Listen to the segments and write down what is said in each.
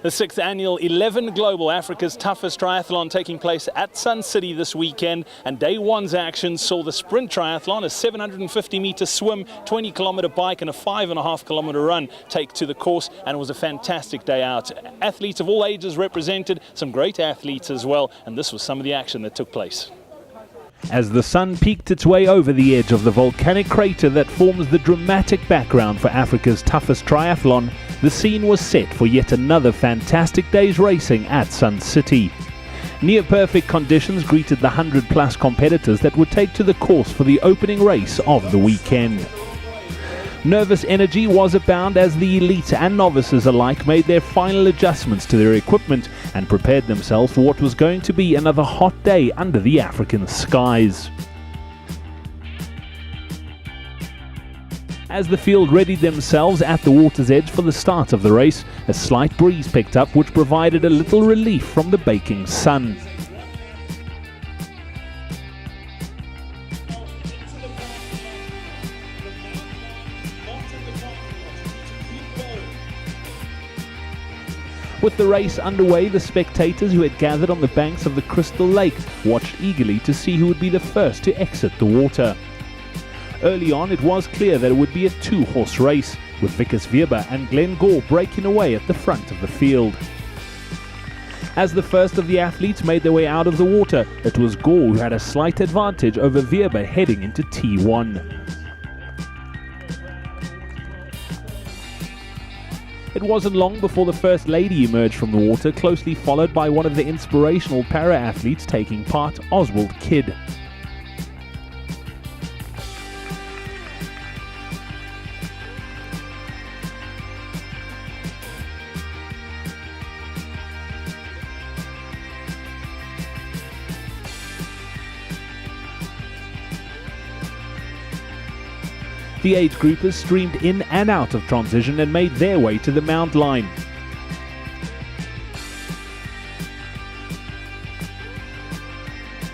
The 6th annual 11 Global Africa's Toughest Triathlon taking place at Sun City this weekend, and day one's action saw the sprint triathlon, a 750-meter swim, 20-kilometer bike and a 5.5-kilometer run take to the course, and it was a fantastic day out. Athletes of all ages represented, some great athletes as well, and this was some of the action that took place. As the sun peeked its way over the edge of the volcanic crater that forms the dramatic background for Africa's toughest triathlon, the scene was set for yet another fantastic day's racing at Sun City. Near-perfect conditions greeted the 100-plus competitors that would take to the course for the opening race of the weekend. Nervous energy was abound as the elite and novices alike made their final adjustments to their equipment and prepared themselves for what was going to be another hot day under the African skies. As the field readied themselves at the water's edge for the start of the race, a slight breeze picked up which provided a little relief from the baking sun. With the race underway, the spectators who had gathered on the banks of the Crystal Lake watched eagerly to see who would be the first to exit the water. Early on, it was clear that it would be a two-horse race, with Wikus Wieber and Glenn Gore breaking away at the front of the field. As the first of the athletes made their way out of the water, it was Gore who had a slight advantage over Wieber heading into T1. It wasn't long before the First Lady emerged from the water, closely followed by one of the inspirational para-athletes taking part, Oswald Kidd. The age groupers streamed in and out of transition and made their way to the mount line.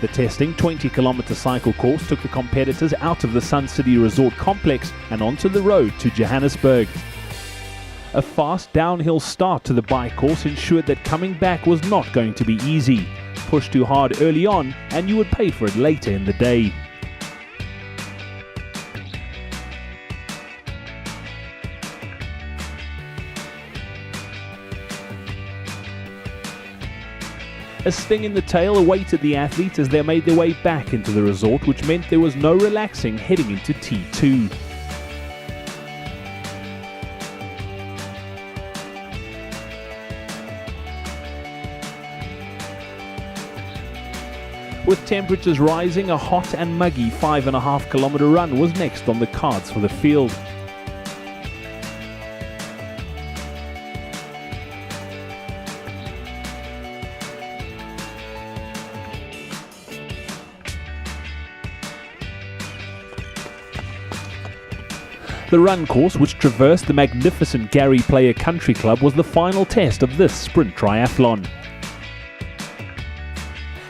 The testing 20-kilometer cycle course took the competitors out of the Sun City Resort complex and onto the road to Johannesburg. A fast downhill start to the bike course ensured that coming back was not going to be easy. Push too hard early on and you would pay for it later in the day. A sting in the tail awaited the athletes as they made their way back into the resort, which meant there was no relaxing heading into T2. With temperatures rising, a hot and muggy 5.5-kilometer run was next on the cards for the field. The run course, which traversed the magnificent Gary Player Country Club, was the final test of this sprint triathlon.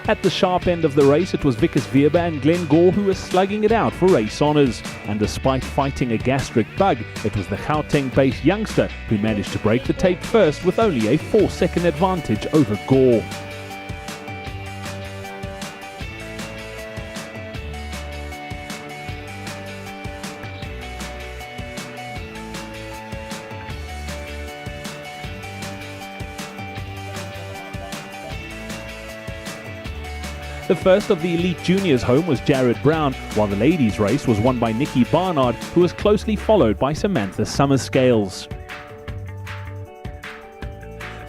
At the sharp end of the race, it was Wikus Wieber and Glenn Gore who were slugging it out for race honours. And despite fighting a gastric bug, it was the Gauteng-based youngster who managed to break the tape first with only a 4-second advantage over Gore. The first of the elite juniors home was Jared Brown, while the ladies' race was won by Nikki Barnard, who was closely followed by Samantha Summerscales.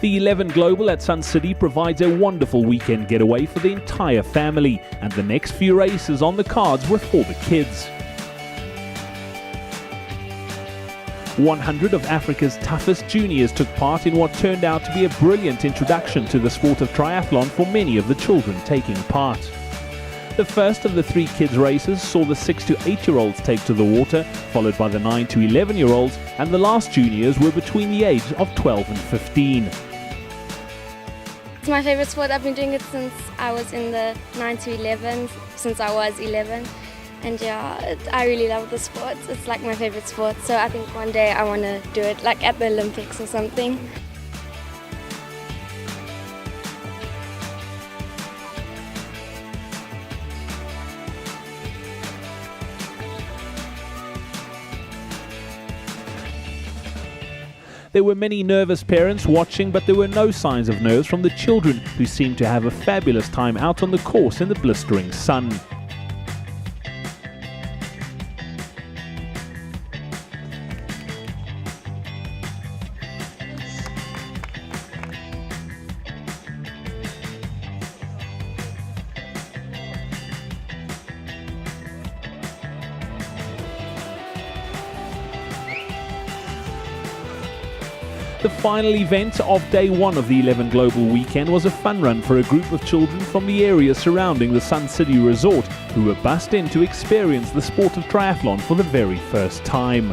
The 11 Global at Sun City provides a wonderful weekend getaway for the entire family, and the next few races on the cards were for the kids. 100 of Africa's toughest juniors took part in what turned out to be a brilliant introduction to the sport of triathlon for many of the children taking part. The first of the 3 kids races saw the 6 to 8-year-olds take to the water, followed by the 9 to 11-year-olds, and the last juniors were between the age of 12 and 15. It's my favorite sport. I've been doing it since I was in the 9 to 11, since I was 11. And yeah, I really love the sport. It's like my favorite sport. So I think one day I want to do it like at the Olympics or something. There were many nervous parents watching, but there were no signs of nerves from the children, who seemed to have a fabulous time out on the course in the blistering sun. The final event of day one of the 11 Global Weekend was a fun run for a group of children from the area surrounding the Sun City Resort, who were bussed in to experience the sport of triathlon for the very first time.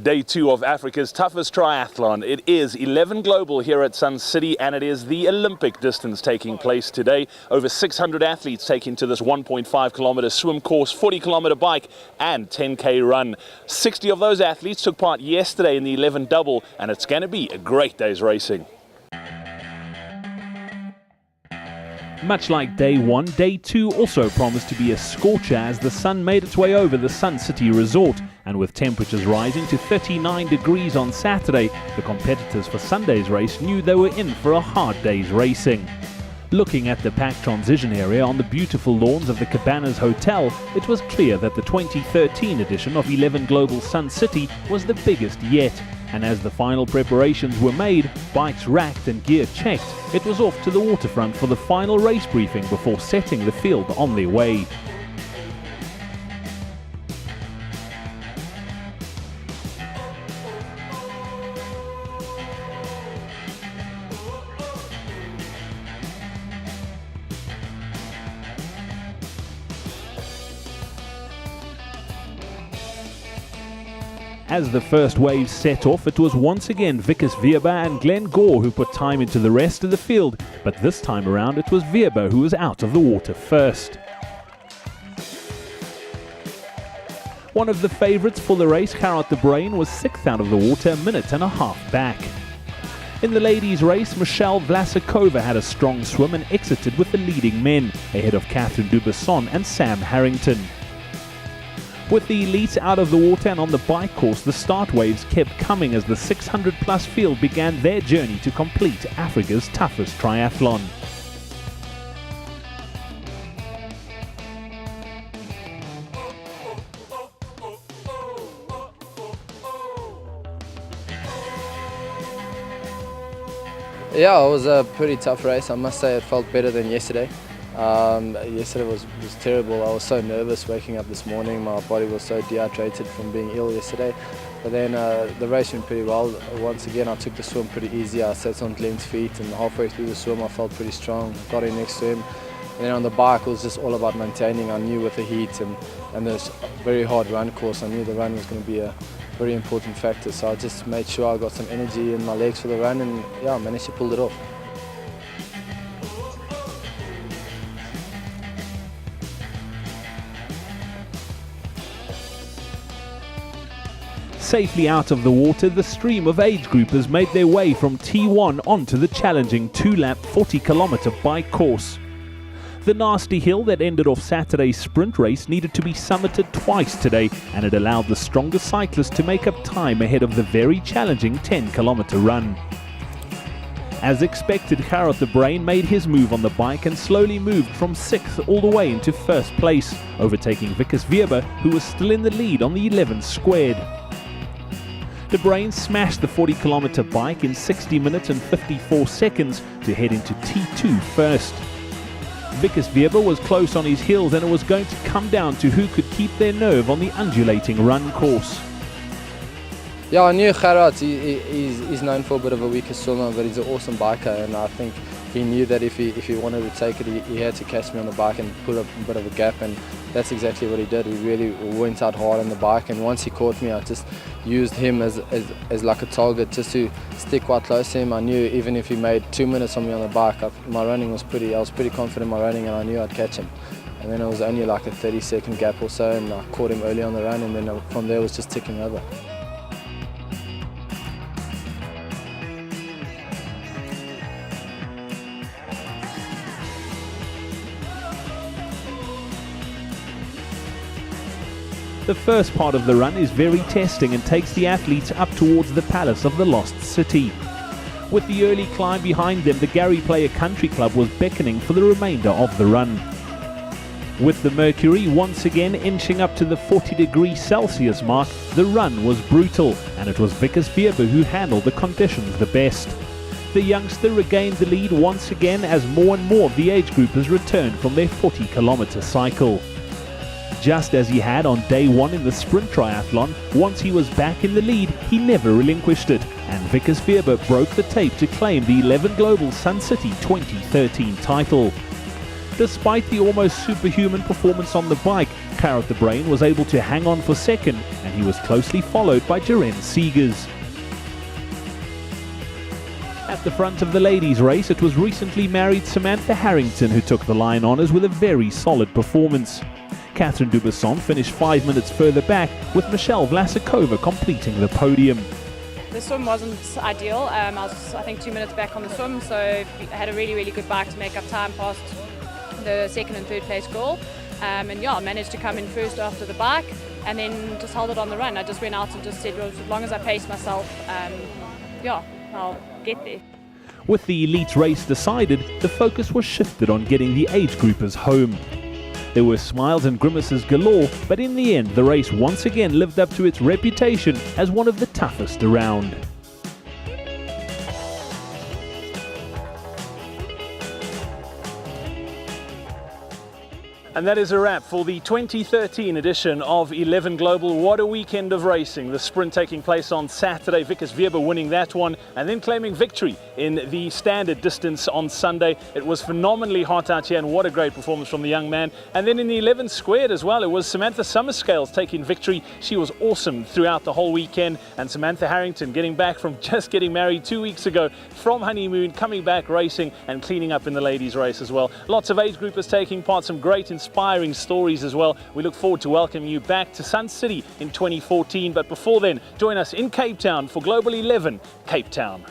Day two of Africa's toughest triathlon. It is 11 Global here at Sun City, and it is the Olympic distance taking place today. Over 600 athletes taking to this 1.5 kilometer swim course, 40 kilometer bike and 10K run. 60 of those athletes took part yesterday in the 11 double, and it's going to be a great day's racing. Much like day one, day two also promised to be a scorcher as the sun made its way over the Sun City Resort, and with temperatures rising to 39 degrees on Saturday, the competitors for Sunday's race knew they were in for a hard day's racing. Looking at the packed transition area on the beautiful lawns of the Cabanas Hotel, it was clear that the 2013 edition of 11 Global Sun City was the biggest yet. And as the final preparations were made, bikes racked and gear checked, it was off to the waterfront for the final race briefing before setting the field on their way. As the first wave set off, it was once again Wikus Weber and Glenn Gore who put time into the rest of the field, but this time around it was Weber who was out of the water first. One of the favourites for the race, Gerard de Bruin, was sixth out of the water, a minute and a half back. In the ladies' race, Michelle Vlasakova had a strong swim and exited with the leading men, ahead of Catherine Dubesson and Sam Harrington. With the elites out of the water and on the bike course, the start waves kept coming as the 600-plus field began their journey to complete Africa's toughest triathlon. Yeah, it was a pretty tough race. I must say it felt better than yesterday. Yesterday was terrible. I was so nervous waking up this morning. My body was so dehydrated from being ill yesterday. But then the race went pretty well. Once again, I took the swim pretty easy. I sat on Glenn's feet, and halfway through the swim I felt pretty strong. I got in next to him. And then on the bike it was just all about maintaining. I knew with the heat and this very hard run course, I knew the run was going to be a very important factor. So I just made sure I got some energy in my legs for the run, and yeah, I managed to pull it off. Safely out of the water, the stream of age groupers made their way from T1 onto the challenging 2-lap 40-kilometer bike course. The nasty hill that ended off Saturday's sprint race needed to be summited twice today, and it allowed the strongest cyclists to make up time ahead of the very challenging 10-kilometer run. As expected, Gerard de Bruin made his move on the bike and slowly moved from 6th all the way into 1st place, overtaking Wikus Weber, who was still in the lead on the 11 squared. De Bruin smashed the 40-kilometer bike in 60 minutes and 54 seconds to head into T2 first. Wikus Weber was close on his heels, and it was going to come down to who could keep their nerve on the undulating run course. Yeah, I knew Gerard, he's known for a bit of a weaker swimmer, but he's an awesome biker, and I think he knew that if he wanted to take it, he had to catch me on the bike and put up a bit of a gap, and that's exactly what he did. He really went out hard on the bike, and once he caught me, I just used him as like a target just to stick quite close to him. I knew even if he made 2 minutes on me on the bike, I was pretty confident in my running, and I knew I'd catch him. And then it was only like a 30-second gap or so, and I caught him early on the run, and then from there it was just ticking over. The first part of the run is very testing and takes the athletes up towards the Palace of the Lost City. With the early climb behind them, the Gary Player Country Club was beckoning for the remainder of the run. With the mercury once again inching up to the 40°C mark, the run was brutal, and it was Wikus Weber who handled the conditions the best. The youngster regained the lead once again as more and more of the age groupers returned from their 40-kilometer cycle. Just as he had on day one in the sprint triathlon, once he was back in the lead, he never relinquished it, and Wikus Weber broke the tape to claim the 11 Global Sun City 2013 title. Despite the almost superhuman performance on the bike, Carrot the Brain was able to hang on for second, and he was closely followed by Jaren Seegers. At the front of the ladies' race, it was recently married Samantha Harrington who took the line honours with a very solid performance. Catherine Dubesson finished 5 minutes further back, with Michelle Vlasakova completing the podium. The swim wasn't ideal. I was, I think, 2 minutes back on the swim, so I had a really good bike to make up time past the second and third place goal. I managed to come in first after the bike and then just held it on the run. I just went out and just said, well, as long as I pace myself, I'll get there. With the elite race decided, the focus was shifted on getting the age groupers home. There were smiles and grimaces galore, but in the end the race once again lived up to its reputation as one of the toughest around. And that is a wrap for the 2013 edition of 11 Global. What a weekend of racing. The sprint taking place on Saturday, Wikus Weber winning that one and then claiming victory in the standard distance on Sunday. It was phenomenally hot out here, and what a great performance from the young man. And then in the 11 squared as well, it was Samantha Summerscales taking victory. She was awesome throughout the whole weekend, and Samantha Harrington getting back from just getting married 2 weeks ago from honeymoon, coming back racing and cleaning up in the ladies race as well. Lots of age groupers taking part, some great inspiring stories as well. We look forward to welcoming you back to Sun City in 2014, but before then, join us in Cape Town for Global 11 Cape Town.